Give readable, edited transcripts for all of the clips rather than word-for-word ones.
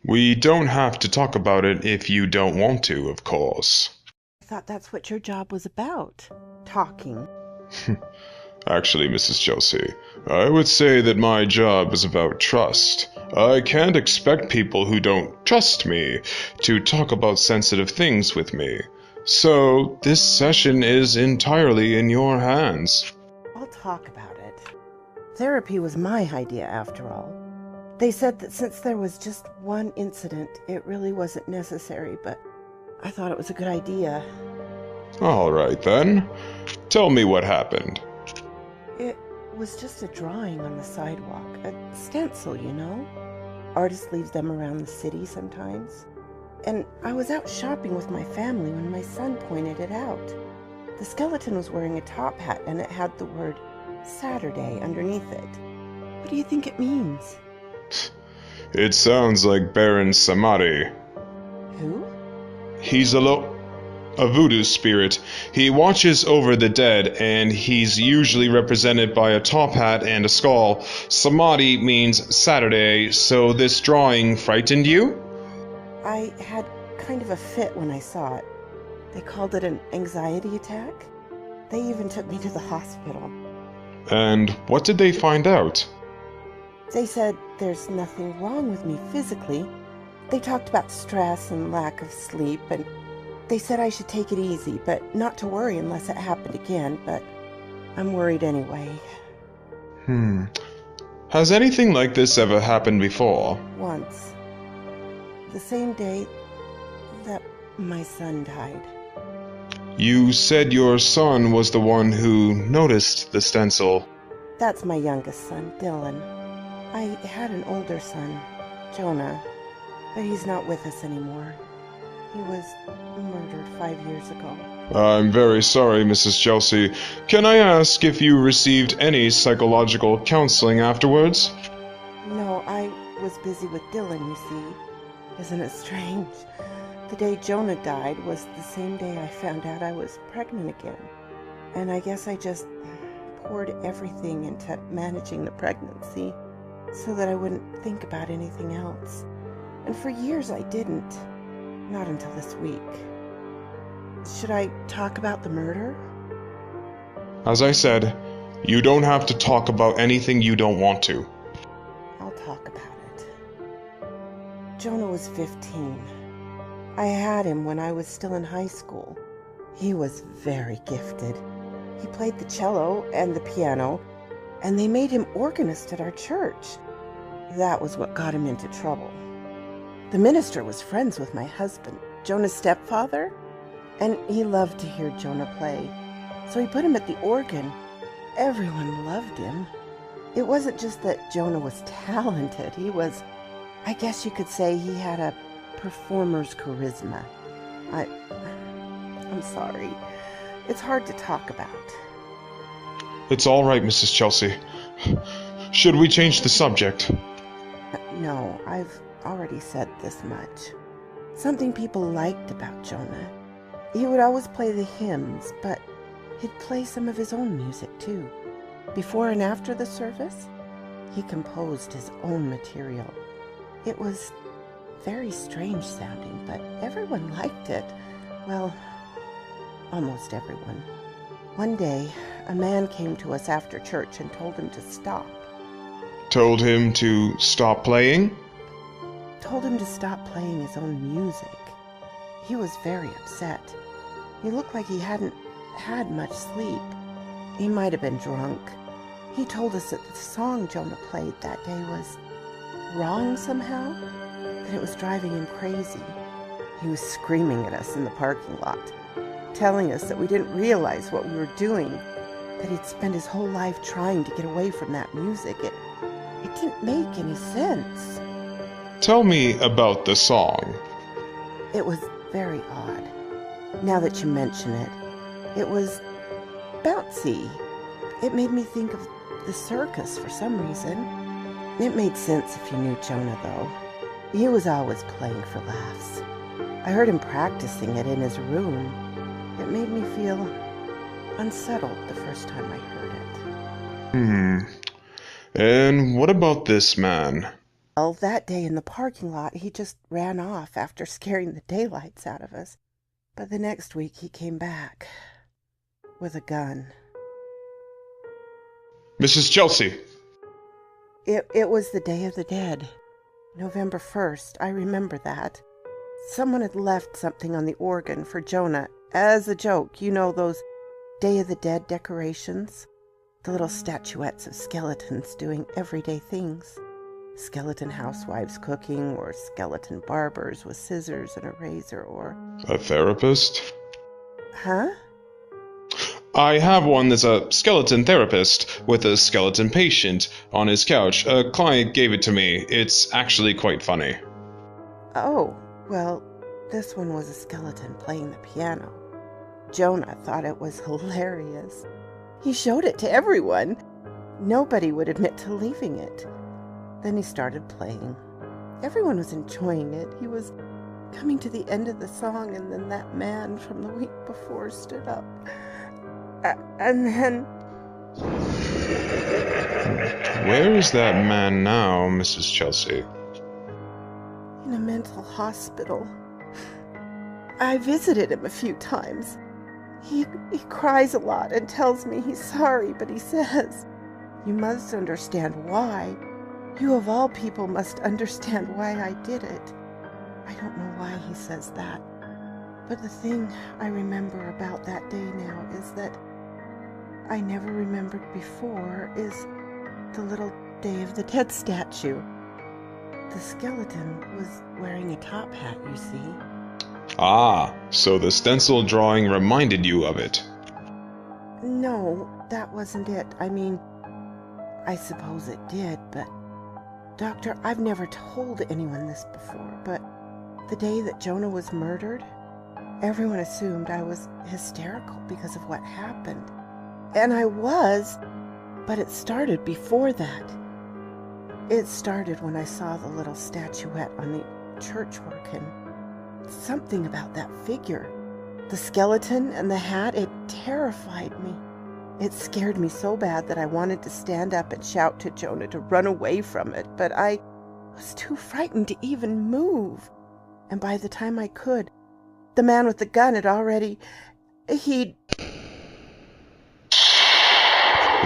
We don't have to talk about it if you don't want to, of course. I thought that's what your job was about. Talking. Actually, Mrs. Chelsea, I would say that my job is about trust. I can't expect people who don't trust me to talk about sensitive things with me. So, this session is entirely in your hands. I'll talk about it. Therapy was my idea, after all. They said that since there was just one incident, it really wasn't necessary, but I thought it was a good idea. All right then. Tell me what happened. It was just a drawing on the sidewalk, a stencil, you know? Artists leave them around the city sometimes. And I was out shopping with my family when my son pointed it out. The skeleton was wearing a top hat and it had the word Saturday underneath it. What do you think it means? It sounds like Baron Samadi. Who? He's a voodoo spirit. He watches over the dead, and he's usually represented by a top hat and a skull. Samadhi means Saturday, so this drawing frightened you? I had kind of a fit when I saw it. They called it an anxiety attack. They even took me to the hospital. And what did they find out? They said there's nothing wrong with me physically. They talked about stress and lack of sleep, and they said I should take it easy, but not to worry unless it happened again, but I'm worried anyway. Has anything like this ever happened before? Once. The same day that my son died. You said your son was the one who noticed the stencil. That's my youngest son, Dylan. I had an older son, Jonah, but he's not with us anymore. He was murdered 5 years ago. I'm very sorry, Mrs. Chelsea. Can I ask if you received any psychological counseling afterwards? No, I was busy with Dylan, you see. Isn't it strange? The day Jonah died was the same day I found out I was pregnant again. And I guess I just poured everything into managing the pregnancy so that I wouldn't think about anything else. And for years I didn't. Not until this week. Should I talk about the murder? As I said, you don't have to talk about anything you don't want to. I'll talk about it. Jonah was 15. I had him when I was still in high school. He was very gifted. He played the cello and the piano, and they made him organist at our church. That was what got him into trouble. The minister was friends with my husband, Jonah's stepfather, and he loved to hear Jonah play. So he put him at the organ. Everyone loved him. It wasn't just that Jonah was talented. He was, I guess you could say, he had a performer's charisma. I'm sorry. It's hard to talk about. It's all right, Mrs. Chelsea. Should we change the subject? No, I've already said this much. Something people liked about Jonah. He would always play the hymns, but he'd play some of his own music too. Before and after the service, he composed his own material. It was very strange sounding, but everyone liked it. Well, almost everyone. One day, a man came to us after church and told him to stop. Told him to stop playing? Told him to stop playing his own music. He was very upset. He looked like he hadn't had much sleep. He might have been drunk. He told us that the song Jonah played that day was wrong somehow, that it was driving him crazy. He was screaming at us in the parking lot, telling us that we didn't realize what we were doing, that he'd spent his whole life trying to get away from that music. It didn't make any sense. Tell me about the song. It was very odd. Now that you mention it, it was bouncy. It made me think of the circus for some reason. It made sense if you knew Jonah, though. He was always playing for laughs. I heard him practicing it in his room. It made me feel unsettled the first time I heard it. And what about this man? Well, that day in the parking lot, he just ran off after scaring the daylights out of us. But the next week he came back with a gun. Mrs. Chelsea! It was the Day of the Dead. November 1st, I remember that. Someone had left something on the organ for Jonah as a joke. You know, those Day of the Dead decorations? The little statuettes of skeletons doing everyday things. Skeleton housewives cooking, or skeleton barbers with scissors and a razor, or... A therapist? Huh? I have one that's a skeleton therapist with a skeleton patient on his couch. A client gave it to me. It's actually quite funny. Oh, well, this one was a skeleton playing the piano. Jonah thought it was hilarious. He showed it to everyone. Nobody would admit to leaving it. Then he started playing. Everyone was enjoying it. He was coming to the end of the song, and then that man from the week before stood up. And then... Where is that man now, Mrs. Chelsea? In a mental hospital. I visited him a few times. He cries a lot and tells me he's sorry, but he says, "You must understand why. You of all people must understand why I did it." I don't know why he says that. But the thing I remember about that day now is that I never remembered before is the little Day of the Dead statue. The skeleton was wearing a top hat, you see. Ah, so the stencil drawing reminded you of it. No, that wasn't it. I mean, I suppose it did, but... Doctor, I've never told anyone this before, but the day that Jonah was murdered, everyone assumed I was hysterical because of what happened. And I was, but it started before that. It started when I saw the little statuette on the church organ. Something about that figure, the skeleton and the hat, it terrified me. It scared me so bad that I wanted to stand up and shout to Jonah to run away from it, but I was too frightened to even move. And by the time I could, the man with the gun had already... It's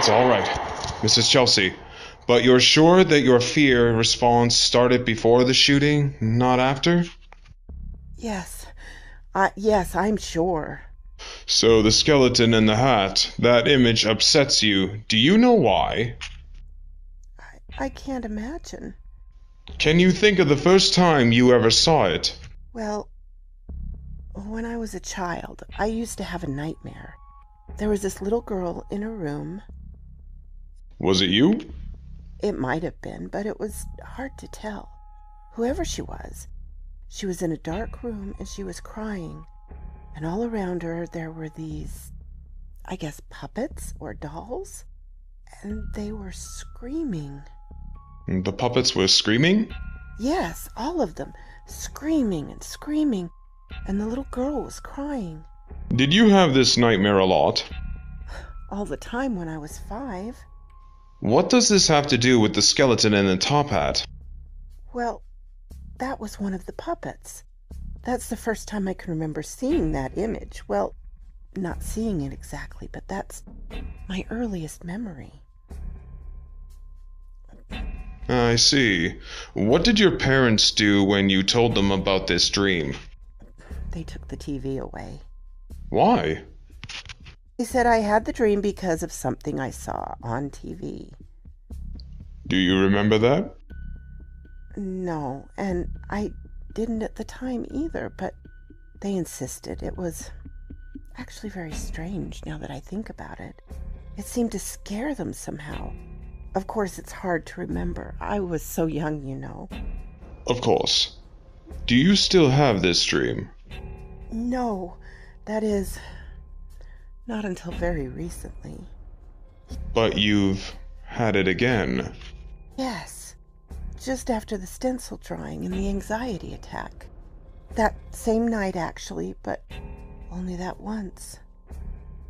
all right, Mrs. Chelsea, but you're sure that your fear response started before the shooting, not after? Yes. Yes, I'm sure. So the skeleton and the hat, that image upsets you. Do you know why? I can't imagine. Can you think of the first time you ever saw it? Well, when I was a child, I used to have a nightmare. There was this little girl in a room. Was it you? It might have been, but it was hard to tell. Whoever she was in a dark room and she was crying. And all around her there were these, I guess, puppets or dolls. And they were screaming. The puppets were screaming? Yes, all of them. Screaming and screaming. And the little girl was crying. Did you have this nightmare a lot? All the time when I was 5. What does this have to do with the skeleton and the top hat? Well, that was one of the puppets. That's the first time I can remember seeing that image. Well, not seeing it exactly, but that's my earliest memory. I see. What did your parents do when you told them about this dream? They took the TV away. Why? They said I had the dream because of something I saw on TV. Do you remember that? No, and I didn't at the time either, but they insisted. It was actually very strange now that I think about it. It seemed to scare them somehow. Of course, it's hard to remember. I was so young, you know. Of course. Do you still have this dream? No, that is, not until very recently. But you've had it again. Yes, just after the stencil drawing and the anxiety attack. That same night, actually, but only that once.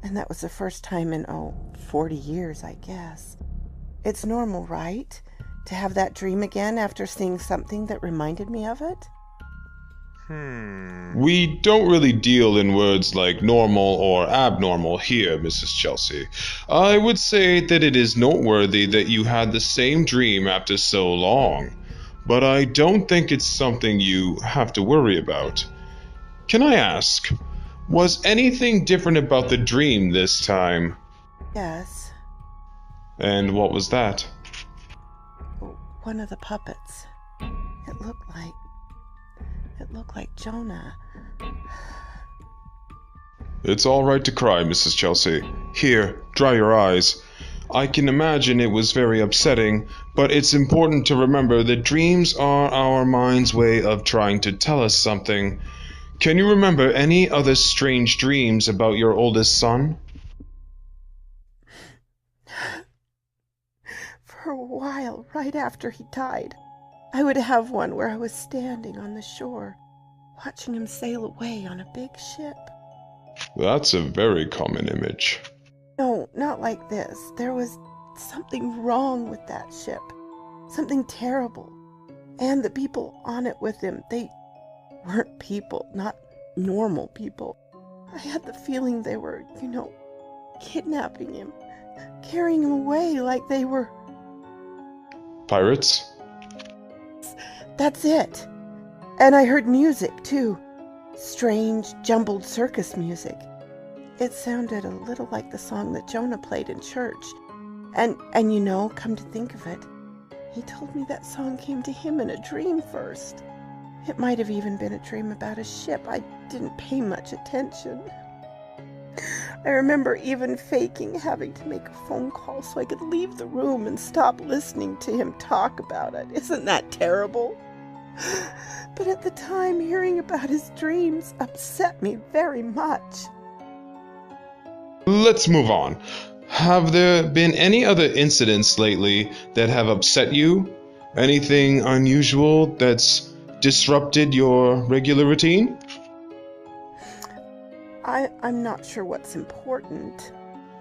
And that was the first time in, 40 years, I guess. It's normal, right? to have that dream again after seeing something that reminded me of it? We don't really deal in words like normal or abnormal here, Mrs. Chelsea. I would say that it is noteworthy that you had the same dream after so long, but I don't think it's something you have to worry about. Can I ask, was anything different about the dream this time? Yes. And what was that? One of the puppets. It looked like Jonah. It's all right to cry, Mrs. Chelsea. Here, dry your eyes. I can imagine it was very upsetting, but it's important to remember that dreams are our mind's way of trying to tell us something. Can you remember any other strange dreams about your oldest son? For a while, right after he died, I would have one where I was standing on the shore, watching him sail away on a big ship. That's a very common image. No, not like this. There was something wrong with that ship. Something terrible. And the people on it with him, they weren't people, not normal people. I had the feeling they were, kidnapping him, carrying him away like they were... Pirates? That's it. And I heard music, too. Strange, jumbled circus music. It sounded a little like the song that Jonah played in church. And come to think of it, he told me that song came to him in a dream first. It might have even been a dream about a ship. I didn't pay much attention. I remember even faking having to make a phone call so I could leave the room and stop listening to him talk about it. Isn't that terrible? But at the time, hearing about his dreams upset me very much. Let's move on. Have there been any other incidents lately that have upset you? Anything unusual that's disrupted your regular routine? I'm not sure what's important.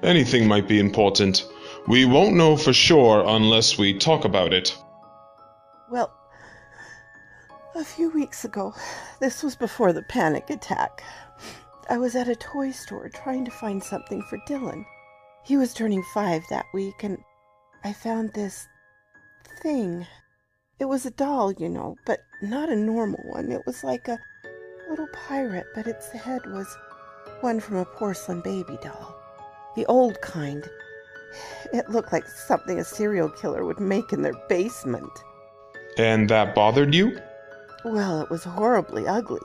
Anything might be important. We won't know for sure unless we talk about it. Well, a few weeks ago, this was before the panic attack, I was at a toy store trying to find something for Dylan. He was turning 5 that week, and I found this thing. It was a doll, but not a normal one. It was like a little pirate, but its head was one from a porcelain baby doll. The old kind. It looked like something a serial killer would make in their basement. And that bothered you? Well, it was horribly ugly.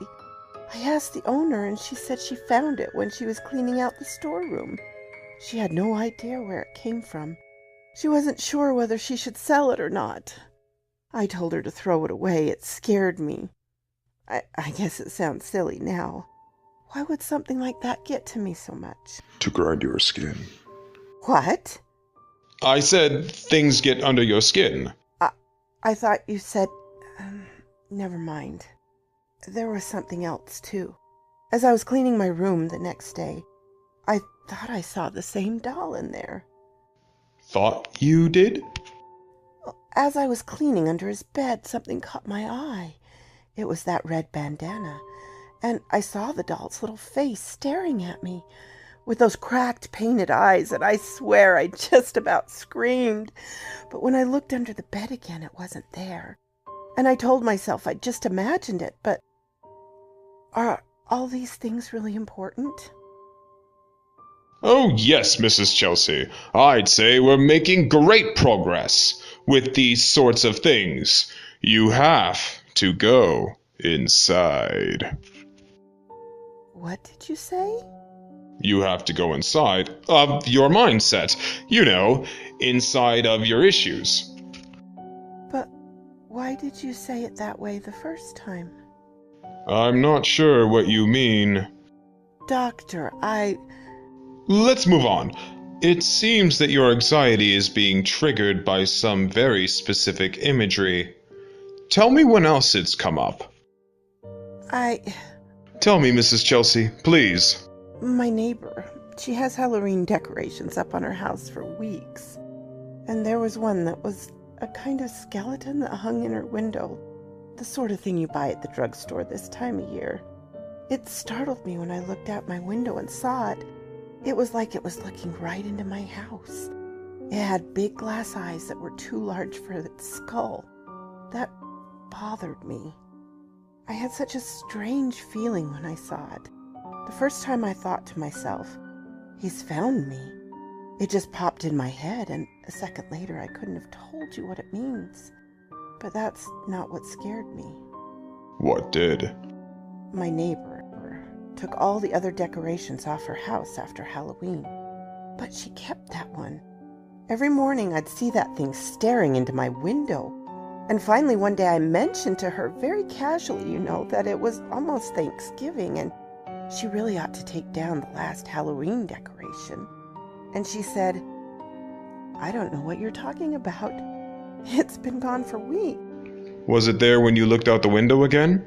I asked the owner, and she said she found it when she was cleaning out the storeroom. She had no idea where it came from. She wasn't sure whether she should sell it or not. I told her to throw it away. It scared me. I guess it sounds silly now. Why would something like that get to me so much? To grind your skin. What? I said things get under your skin. I thought you said... never mind. There was something else, too. As I was cleaning my room the next day, I thought I saw the same doll in there. Thought you did? As I was cleaning under his bed, something caught my eye. It was that red bandana, and I saw the doll's little face staring at me with those cracked, painted eyes, and I swear I just about screamed. But when I looked under the bed again, it wasn't there. And I told myself I'd just imagined it, but are all these things really important? Oh, yes, Mrs. Chelsea. I'd say we're making great progress with these sorts of things. You have to go inside. What did you say? You have to go inside of your mindset. Inside of your issues. But why did you say it that way the first time? I'm not sure what you mean. Doctor, Let's move on. It seems that your anxiety is being triggered by some very specific imagery. Tell me when else it's come up. Tell me, Mrs. Chelsea, please. My neighbor, she has Halloween decorations up on her house for weeks. And there was one that was a kind of skeleton that hung in her window, the sort of thing you buy at the drugstore this time of year. It startled me when I looked out my window and saw it. It was like it was looking right into my house. It had big glass eyes that were too large for its skull. That bothered me. I had such a strange feeling when I saw it. The first time I thought to myself, he's found me. It just popped in my head, and a second later I couldn't have told you what it means. But that's not what scared me. What did? My neighbor took all the other decorations off her house after Halloween, but she kept that one. Every morning I'd see that thing staring into my window, and finally one day I mentioned to her very casually, that it was almost Thanksgiving and she really ought to take down the last Halloween decoration. And she said, "I don't know what you're talking about. It's been gone for weeks." Was it there when you looked out the window again?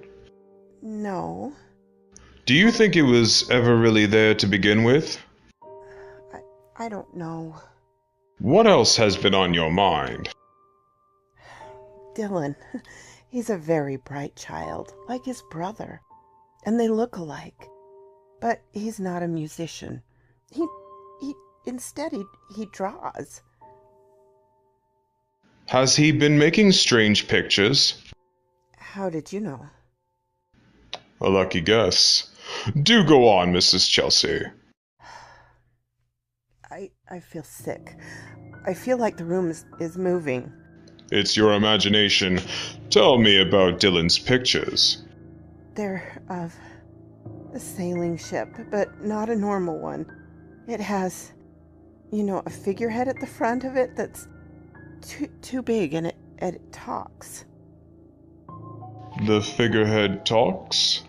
No. Do you think it was ever really there to begin with? I don't know. What else has been on your mind? Dylan. He's a very bright child, like his brother. And they look alike. But he's not a musician. Instead, he draws. Has he been making strange pictures? How did you know? A lucky guess. Do go on, Mrs. Chelsea. I feel sick. I feel like the room is moving. It's your imagination. Tell me about Dylan's pictures. They're of a sailing ship, but not a normal one. It has, a figurehead at the front of it that's too big, and it talks. The figurehead talks?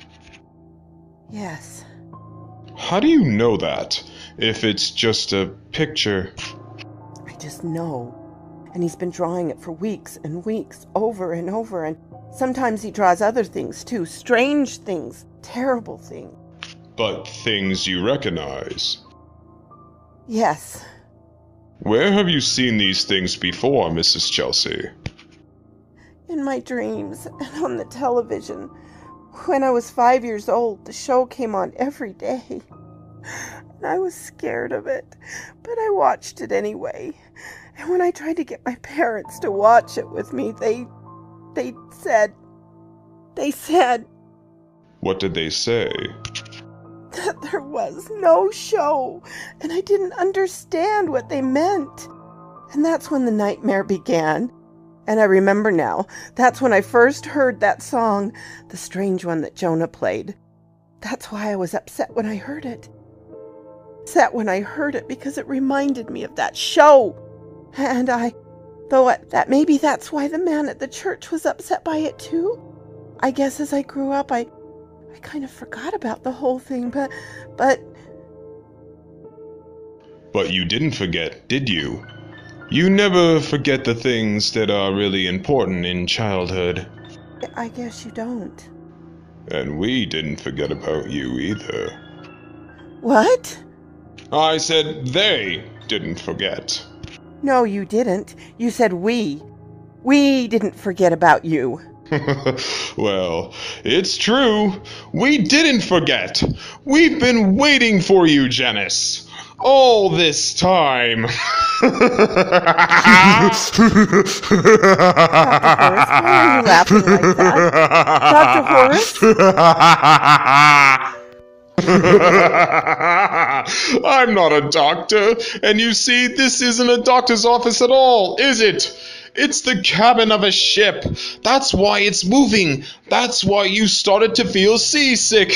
Yes. How do you know that, if it's just a picture? I just know. And he's been drawing it for weeks and weeks, over and over, and sometimes he draws other things too, strange things, terrible things. But things you recognize? Yes. Where have you seen these things before, Mrs. Chelsea? In my dreams and on the television. When I was 5 years old, the show came on every day. And I was scared of it, but I watched it anyway. And when I tried to get my parents to watch it with me, they said... What did they say? That there was no show, and I didn't understand what they meant. And that's when the nightmare began. And I remember now, that's when I first heard that song, the strange one that Jonah played. That's why I was upset when I heard it. Upset when I heard it because it reminded me of that show. And maybe that's why the man at the church was upset by it too. I guess as I grew up, I kind of forgot about the whole thing, but... But you didn't forget, did you? You never forget the things that are really important in childhood. I guess you don't. And we didn't forget about you either. What? I said they didn't forget. No, you didn't. You said we. We didn't forget about you. Well, it's true. We didn't forget. We've been waiting for you, Janice. All this time. Dr. Horace, why are you laughing like that? Dr. Horace? I'm not a doctor, and you see, this isn't a doctor's office at all, is it? It's the cabin of a ship. That's why it's moving. That's why you started to feel seasick.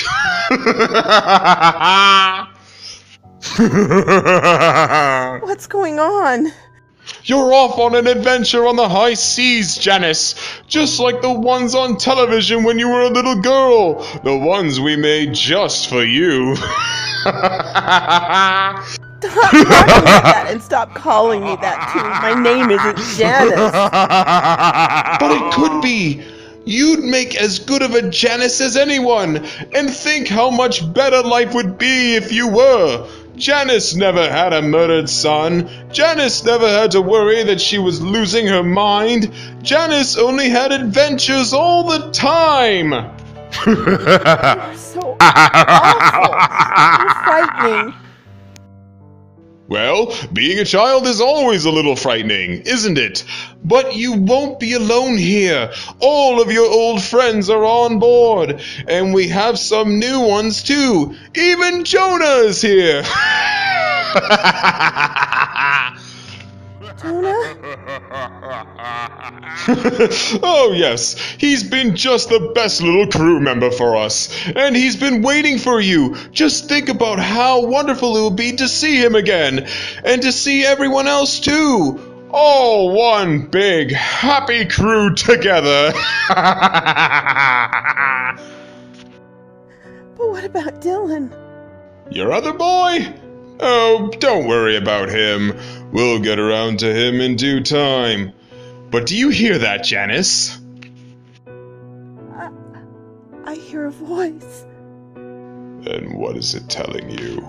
What's going on? You're off on an adventure on the high seas, Janice. Just like the ones on television when you were a little girl. The ones we made just for you. Stop talking like that and stop calling me that too. My name isn't Janice. But it could be. You'd make as good of a Janice as anyone. And think how much better life would be if you were. Janice never had a murdered son. Janice never had to worry that she was losing her mind. Janice only had adventures all the time. You're so awful. You're frightening. Well, being a child is always a little frightening, isn't it? But you won't be alone here. All of your old friends are on board, and we have some new ones too. Even Jonah is here. Jonah? Oh yes, he's been just the best little crew member for us, and he's been waiting for you. Just think about how wonderful it will be to see him again, and to see everyone else too. All one big happy crew together. But what about Dylan? Your other boy? Oh, don't worry about him. We'll get around to him in due time. But do you hear that, Janice? I hear a voice. And what is it telling you?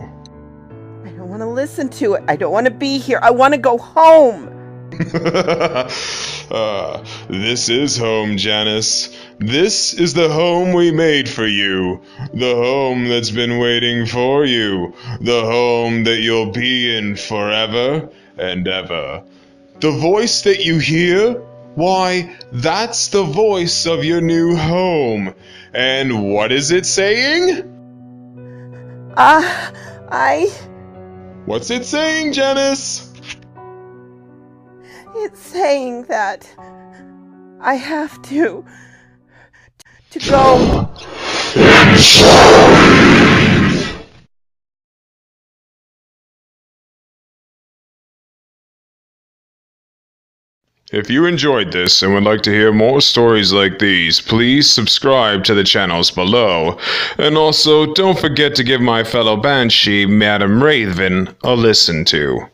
I don't want to listen to it. I don't want to be here. I want to go home. This is home, Janice. This is the home we made for you. The home that's been waiting for you. The home that you'll be in forever and ever. The voice that you hear? Why, that's the voice of your new home. And what is it saying? What's it saying, Janice? It's saying that I have to go. If you enjoyed this and would like to hear more stories like these, please subscribe to the channels below. And also, don't forget to give my fellow banshee, Madam Raven, a listen to.